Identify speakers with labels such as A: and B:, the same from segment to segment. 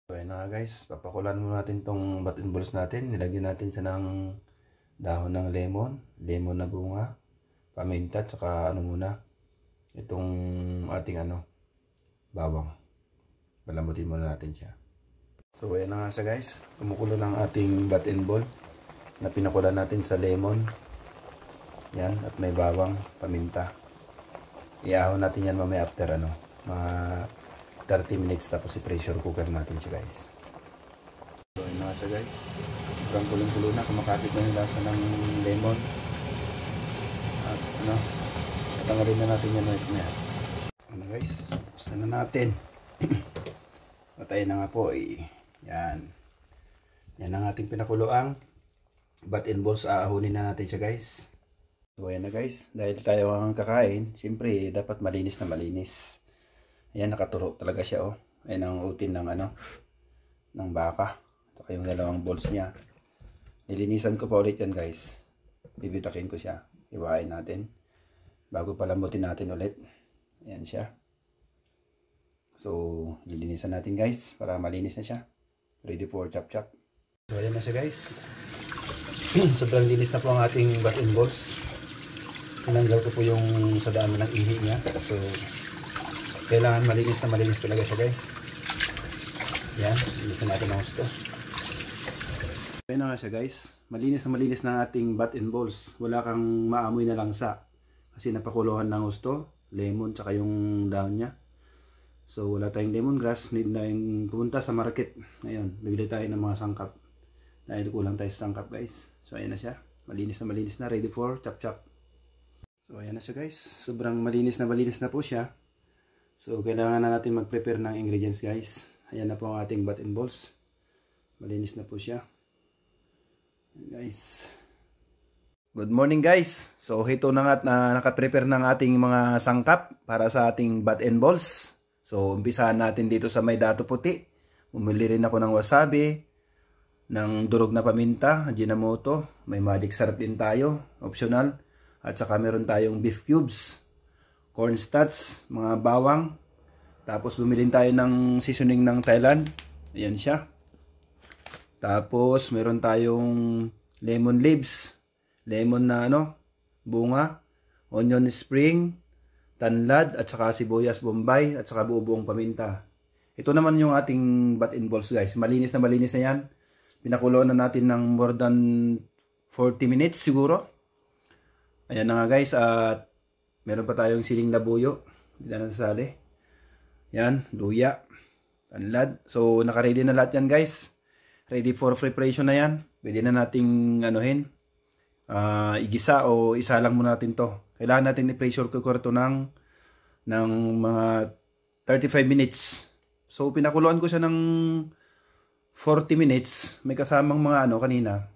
A: So ayun na nga guys, papakulan muna natin tong button balls natin. Nilagyan natin siya ng dahon ng lemon na bunga, paminta, tsaka ano muna, itong ating bawang. Palambutin muna natin siya. So ayan na nga siya guys, kumukulo ng ating button ball na pinakulan natin sa lemon. Yan, at may bawang, paminta. Iahon natin yan mamaya after mga 30 minutes, tapos i-pressure cooker natin siya guys. So yun na siya guys, sobrang kulong-kulo na, kumakapit na yung lasa ng lemon. At tatanggalin na natin yan ulit na yan. Guys, buksan na natin. Patayin na nga po yan ang ating pinakuloang button balls. Aahunin na natin siya guys. So ayan na guys, dahil tayo ang kakain, siyempre dapat malinis na malinis. Ayan, nakaturo talaga siya Ayan ang utin ng ng baka. Saka yung dalawang balls niya. Nilinisan ko pa ulit yan guys. Bibitakin ko siya. Iwain natin bago palambutin natin ulit. Ayan siya. So lilinisan natin guys para malinis na siya. Ready for chop chop. So ayan na siya guys. Sobrang linis na po ang ating button balls. Tinanggal ko po yung sa dami ng ihi niya. So kailangan malinis na malinis talaga siya guys. Yan, linisan natin ang gusto. Ayan na nga siya guys, malinis na ating button balls. Wala kang maamoy na langsa kasi napakuluhan ng gusto, lemon tsaka yung dahon niya. So wala tayong lemongrass, need na yung pumunta sa market. Ngayon, bibili tayo ng mga sangkap dahil kulang tayo sa sangkap guys. So ayan na siya, malinis na, ready for chop chop. So ayan na siya guys, sobrang malinis na po siya. So kailangan na natin mag-prepare ng ingredients guys. Ayan na po ang ating button balls. Malinis na po siya. Ayan guys. Good morning guys. So ito na nga at naka-prepare ng ating mga sangkap para sa ating button balls. So umpisahan natin dito sa may dato puti. Bumili rin ako ng wasabi, ng durog na paminta, Ajinomoto. May magic syrup din tayo, optional. At saka meron tayong beef cubes, cornstarch, mga bawang. Tapos bumili tayo ng seasoning ng Thailand. Ayan siya. Tapos meron tayong lemon leaves, lemon na bunga, onion spring, tanlad, at saka sibuyas bombay, at saka buo-buong paminta. Ito naman yung ating button balls guys. Malinis na yan. Pinakuloan na natin ng more than 40 minutes siguro. Ayan na nga guys, at meron pa tayong siling labuyo. Hindi na nasasali. Yan, luya, tanlad. So, naka-ready na lahat yan guys. Ready for preparation na yan. Pwede na nating igisa o isa lang muna natin to. Kailangan natin i-pressure cooker to ng mga 35 minutes. So, pinakuluan ko siya ng 40 minutes. May kasamang mga kanina.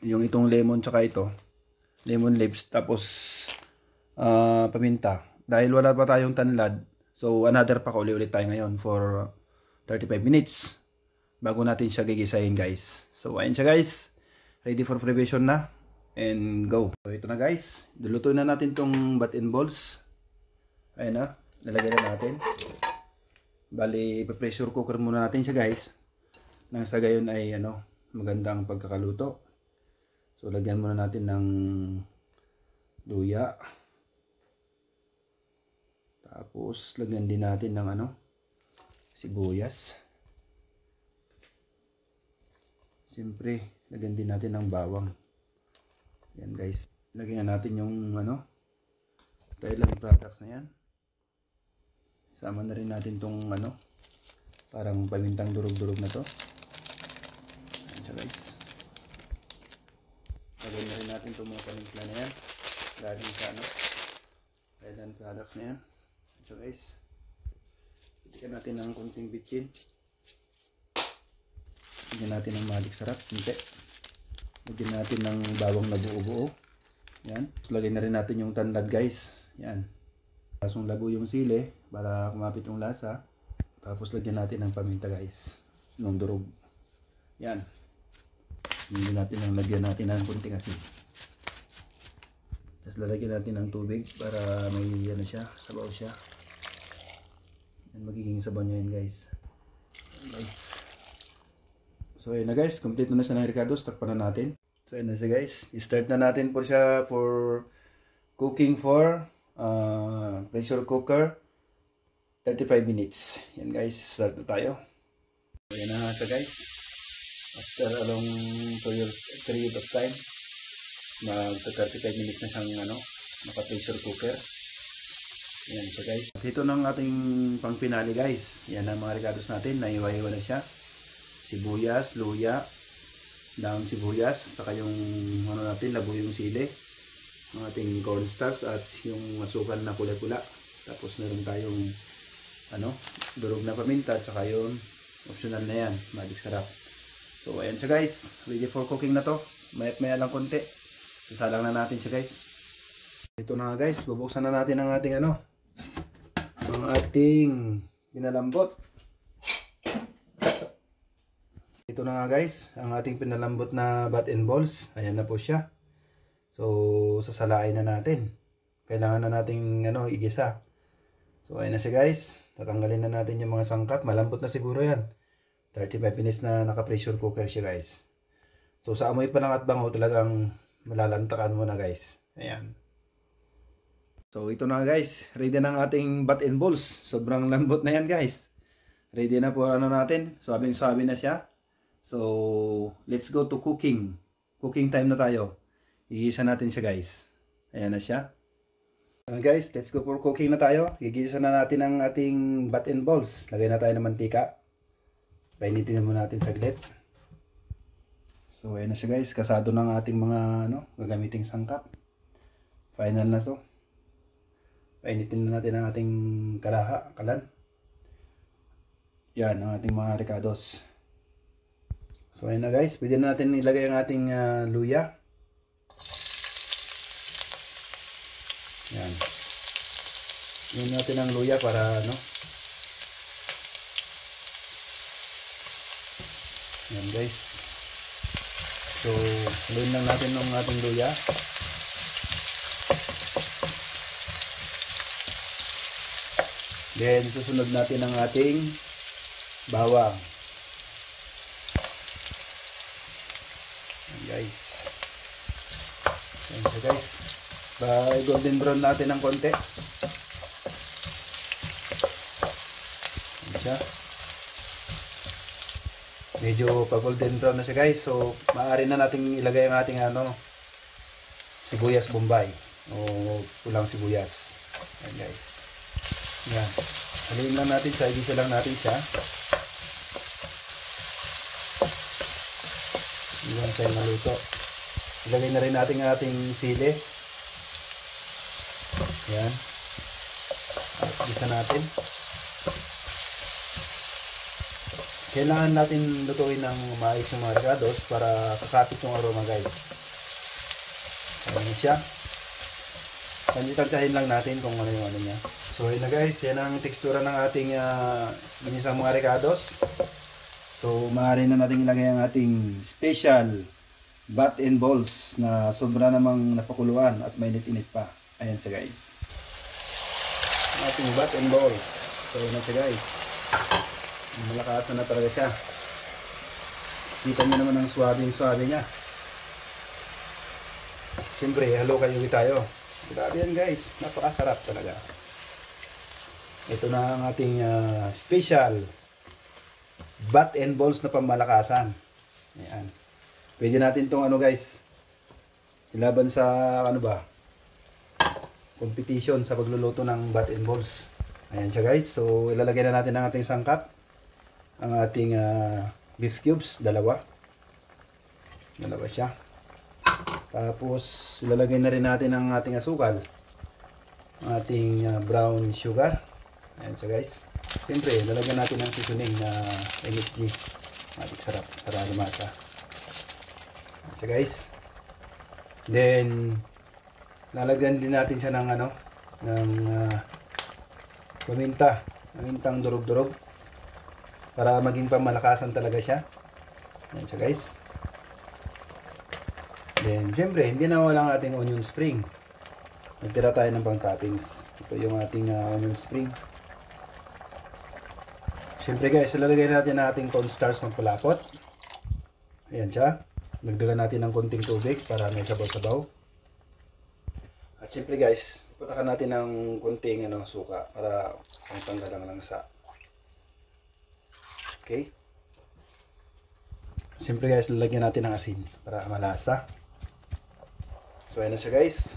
A: Yung itong lemon tsaka ito. Lemon leaves. Tapos paminta. Dahil wala pa tayong tanlad, so another pack ulit tayo ngayon for 35 minutes bago natin siya gigisahin guys. So ayun siya guys, ready for preparation na, and go. So ito na guys, lulutuin na natin tong button balls. Ayun na, nalagyan na natin. Bali, pressure cooker muna natin siya guys, nang sa gayon ay magandang pagkakaluto. So lagyan muna natin ng luya. Tapos lagyan din natin ng sibuyas. Siyempre, lagyan din natin ng bawang. Yan guys. Lagyan na natin yung Thailand products na yan. Sama na rin natin tong parang pamintang durog-durog na to. Yan siya guys. Lagyan na rin natin itong mga pamintla na yan. Galing sa Thailand products na yan. So guys, itikan natin ng konting bitchin. Lagyan natin ng magic syrup, hindi. Lagyan natin ng bawang na buo-buo. Yan. Lagyan na rin natin yung tanlad guys. Yan. Lasong labo yung sili para kumapit yung lasa. Tapos lagyan natin ng paminta guys. Nung durog. Yan. Lagyan natin ng konting asin. Tapos lalagyan natin ng tubig para may siya, sabaw siya. Yan, magiging sabaw niya yan guys. Guys. So ayun na guys, complete na siya ng ricados. Takpan na natin. So ayun na siya guys. I-start na natin po siya for cooking for pressure cooker 35 minutes. Yan guys, start na tayo. So ayun na siya guys. After a long period of time, magta 35 minutes na siyang naka pressure cooker. Yan siya guys. Ito ng ating pang pinali guys. Yan ang mga ricados natin. Naiwa-iwa na siya. Sibuyas, luya, daon sibuyas, saka yung natin, labuyong sili, ang ating cornstarch at yung masukal na pula-pula. Tapos meron tayong durog na paminta at saka yung optional na yan, magic sarap. So ayan siya guys, ready for cooking na to. Mayat-maya lang konti. Sasalang na natin siya guys. Ito na nga guys, bubuksan na natin ang ating ang ating pinalambot. Ito na nga guys, ang ating pinalambot na bat and balls. Ayan na po siya. So, sasalain na natin. Kailangan na nating igisa. So, ayan na siya guys. Tatanggalin na natin yung mga sangkap. Malambot na siguro yan. 35 minutes na naka-pressure cooker siya guys. So, sa amoy pa lang at bango talagang malalantakan mo na guys. Ayan. So, ito na guys. Ready na ang ating bat and balls. Sobrang lambot na yan guys. Ready na po natin. Suabing-suabi na siya. So, let's go to cooking. Cooking time na tayo. Igisa natin siya guys. Ayan na siya. Ayan guys, let's go for cooking na tayo. Igisa na natin ang ating bat and balls. Lagay na tayo ng mantika. Painitin muna natin saglit. So, ayan na siya guys. Kasado ng ating mga gagamiting sangkap. Final na to. Painitin na natin ang ating kalan. Yan, ang ating mga ricados. So ayun na guys, pwede na natin ilagay ang ating luya. Yan. Ilagay natin ang luya para Yan guys. So, haluin lang natin ng ating luya. Then, susunod natin ang ating bawang. Guys. Ayan siya guys. Golden brown natin ng konti. Ayan siya. Medyo pa golden brown na siya guys. So maaari na natin ilagay ang ating sibuyas bombay o pulang sibuyas. Ayan guys. Ayan. Haluin lang natin siya. Igisa lang natin siya. Iwan siya maluto. Ilagay na rin natin ang ating sili. Yan. At gisa natin. Kailangan natin lutuin ng maayos yung mga ricados para kakapit yung aroma guys. Ayan siya. Tansyahin lang natin kung ano yung niya. So yun na guys. Yan ang tekstura ng ating ginisang mga ricados. So, maaari na natin ilagay ang ating special bat and balls na sobra namang napakuluan at mainit-init pa. Ayan siya guys. Ang ating bat and balls. So, yun na siya guys. Malakasan na talaga siya. Kita nyo naman ang swabing-swabe niya. Siyempre, halo kayo tayo. Grabe yan guys. Napakasarap talaga. Ito na ang ating special bat and balls na pamalakasan. Ayan. Pwede natin itong guys, ilaban sa competition sa pagluluto ng bat and balls. Ayan siya guys. So ilalagay na natin ang ating sangkap. Ang ating beef cubes, dalawa siya. Tapos ilalagay na rin natin ang ating asukal. Ang ating brown sugar. Ayan siya guys. Siyempre, lalagyan natin ng seasoning na MSG. Magic sarap para lumasa. So guys. Then, lalagyan din natin siya ng paminta. Pamintang durog-durog. Para maging pamalakasan talaga siya. Ayan siya guys. Then, siyempre, hindi na wala ang ating onion spring. Nagtira tayo ng pang toppings. Ito yung ating onion spring. Siyempre guys, ilalagay natin ang ating cornstarch magpalapot. Ayan siya. Nagdagan natin ng konting tubig para may sabaw-sabaw. At siyempre guys, patakan natin ng konting suka para pangtanggal ang langsa. Okay? Siyempre guys, lalagyan natin ng asin para malasa. So ayan na siya guys.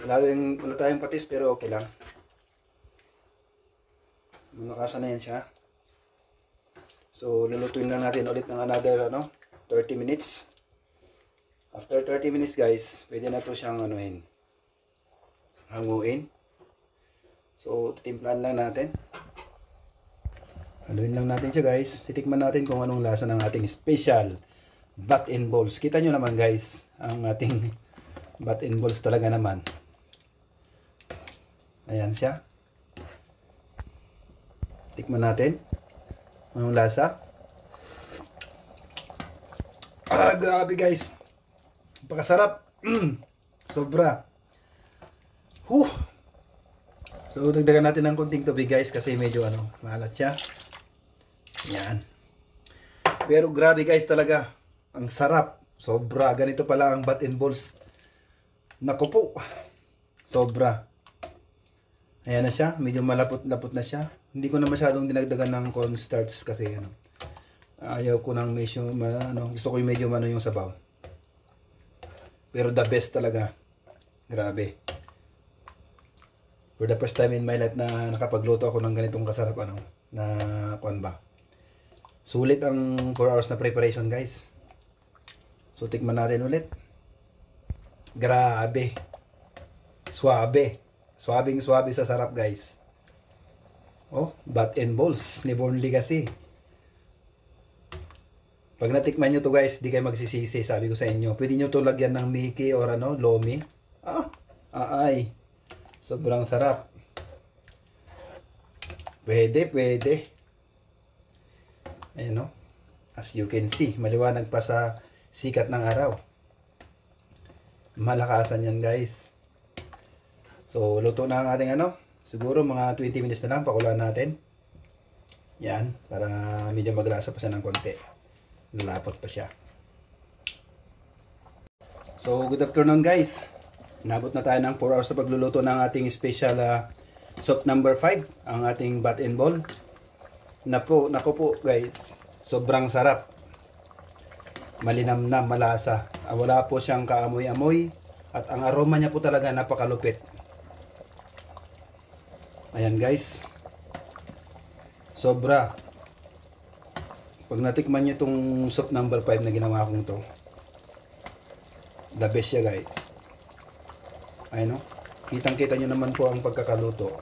A: Wala tayong patis pero okay lang. Manakasan na yan siya. So lulutuin lang natin ulit ng another 30 minutes. After 30 minutes guys, pwede na to siyang hanguin. So titimplahan lang natin. Haluin lang natin siya guys. Titikman natin kung anong lasa ng ating special bat and balls. Kita nyo naman guys, ang ating bat and balls talaga naman. Ayan siya. Tikman natin. Anong lasa? Grabe guys. Napakasarap. Sobra. So dagdagan natin ng konting tubig guys kasi medyo maalat siya. Yan. Pero grabe guys talaga. Ang sarap. Sobra. Ganito pala ang bat and balls. Naku po. Sobra. Ayan na siya. Medyo malapot-lapot na siya. Hindi ko na masyadong dinagdagan ng cornstarch kasi ayaw ko ng medyo gusto ko yung medyo yung sabaw. Pero the best talaga. Grabe. For the first time in my life na nakapagluto ako ng ganitong kasarap na kuan ba. Sulit ang 4 hours na preparation guys. So tikman natin ulit. Grabe. Suabe. Suabing-suabe sa sarap guys. Oh, bat and balls ni Born Legacy. Pag natikman nyo to guys, di kayo magsisisi. Sabi ko sa inyo, pwede nyo to lagyan ng Mickey or Lomi. Ay. Sobrang sarap. Pwede. Ayan as you can see, maliwanag pa sa sikat ng araw. Malakasan yan guys. So luto na ang ating siguro mga 20 minutes na lang, pakulaan natin. Yan, para medyo maglasa pa siya ng konti. Lalapot pa siya. So good afternoon guys. Nabot na tayo ng 4 hours na pagluluto ng ating special soup number 5, ang ating bat and ball. Naku po guys, sobrang sarap. Malinamnam, malasa. Wala po siyang kaamoy-amoy at ang aroma niya po talaga napakalupit. Ayan guys. Sobra. Pag natikman niyo itong soup number 5 na ginawa kong to, the best siya guys. Ayun kitang-kita niyo naman po ang pagkakaluto.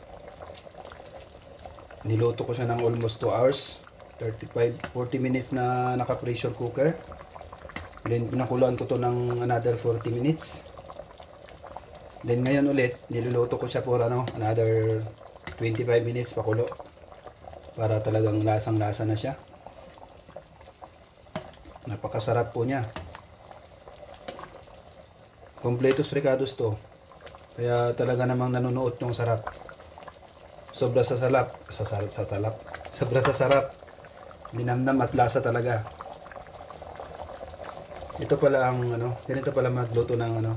A: Niluto ko siya ng almost 2 hours. 40 minutes na naka-pressure cooker. Then pinakuluan ko to ng another 40 minutes. Then ngayon ulit, niluluto ko siya for another 25 minutes pakulo. Para talagang lasang-lasa na siya. Napakasarap po niya. Completos Ricados to. Kaya talaga namang nanunuot yung sarap. Sobra sa sarap. Sobra sa sarap. Linamnam at lasa talaga. Ito pala ang ganito pala magluto ng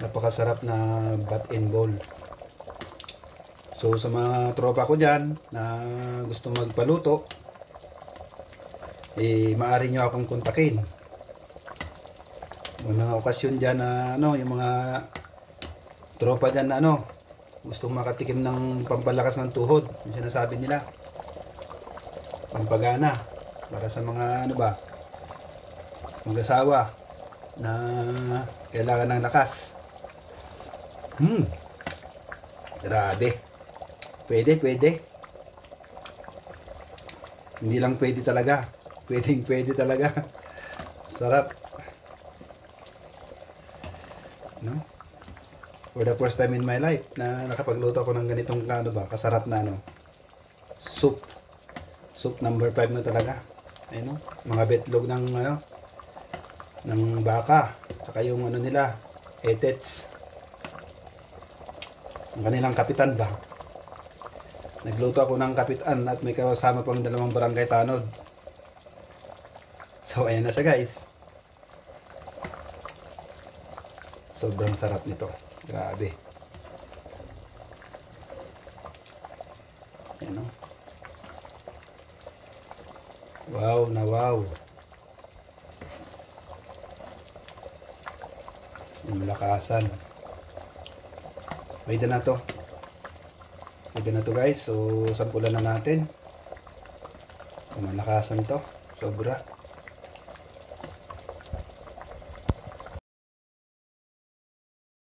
A: napakasarap na bat and ball. So sa mga tropa ko diyan na gusto magpaluto, maaari nyo akong kontakin. May mga okasyon diyan na yung mga tropa diyan na gustong makatikim ng pampalakas ng tuhod, yung sinasabi nila. Pampagana para sa mga mag-asawa na kailangan ng lakas. Grabe. Pwede. Hindi lang pwede talaga. Pwede talaga. Sarap. For the first time in my life na nakapagluto ako ng ganitong kasarap na soup. Soup number 5 na talaga. Ayun mga betlog ng ng baka, saka yung nila, etets. Ang kanilang kapitan ba? Nagluto ako ng kapitan at may kasama pang 2 barangay tanod. So ayan na siya guys. Sobrang sarap nito. Grabe. Ayan o. Wow na wow. Yung malakasan. Pwede na to. Pwede na to guys. So sampulan na natin. Yung malakasan to. Sobra.